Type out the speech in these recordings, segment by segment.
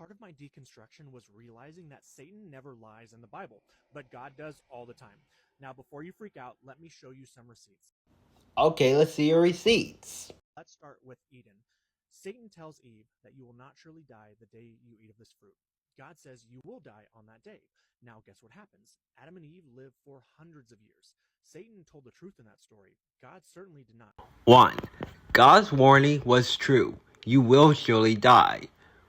Part of my deconstruction was realizing that Satan never lies in the Bible, but God does all the time. Now, before you freak out, let me show you some receipts. Okay, let's see your receipts. Let's start with Eden. Satan tells Eve that you will not surely die the day you eat of this fruit. God says you will die on that day. Now, guess what happens? Adam and Eve lived for hundreds of years. Satan told the truth in that story. God certainly did not. 1. God's warning was true. You will surely die.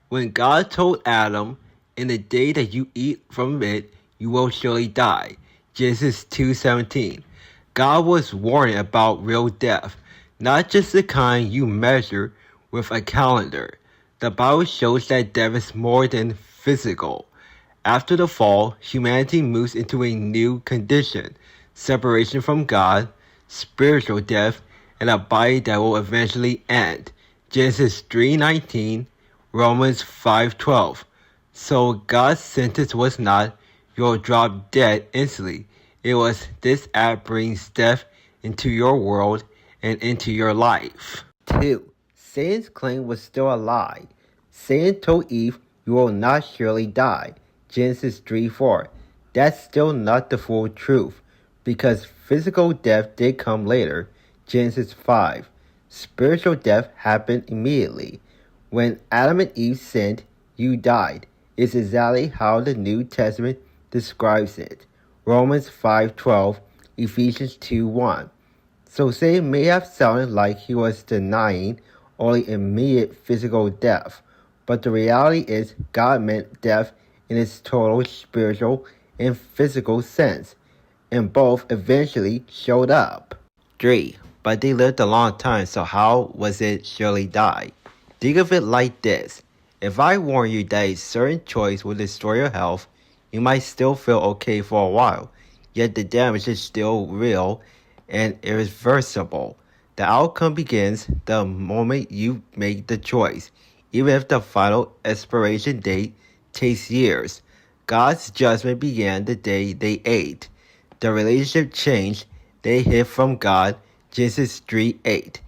When God told Adam, in the day that you eat from it, you will surely die. Genesis 2:17. God was warning about real death, not just the kind you measure with a calendar. The Bible shows that death is more than physical. After the fall, humanity moves into a new condition: separation from God, spiritual death, and a body that will eventually end. Genesis 3:19, Romans 5:12. So God's sentence was not, you'll drop dead instantly. It was, this act brings death into your world and into your life. 2. Satan's claim was still a lie. Satan told Eve, you will not surely die. Genesis 3:4. That's still not the full truth, because physical death did come later. Genesis 5. Spiritual death happened immediately. When Adam and Eve sinned, you died. It's exactly how the New Testament describes it. Romans 5:12, Ephesians 2:1. So Satan may have sounded like he was denying only immediate physical death, but the reality is God meant death in its total spiritual and physical sense, and both eventually showed up. 3. But they lived a long time, so how was it surely die? Think of it like this. If I warn you that a certain choice will destroy your health, you might still feel okay for a while, yet the damage is still real and irreversible. The outcome begins the moment you make the choice, even if the final expiration date takes years. God's judgment began the day they ate. The relationship changed. They hid from God. Genesis 3:8.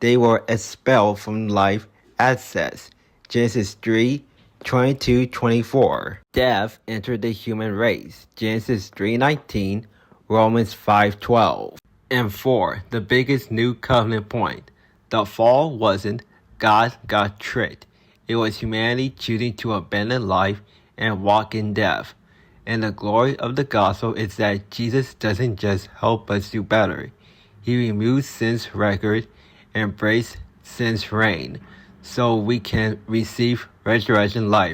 They were expelled from life access. Genesis 3:22-24. Death entered the human race. Genesis 3:19. Romans 5:12. And 4. The biggest new covenant point. The fall wasn't God got tricked. It was humanity choosing to abandon life and walk in death. And the glory of the gospel is that Jesus doesn't just help us do better. He removes sin's record and breaks sin's reign, so we can receive resurrection life.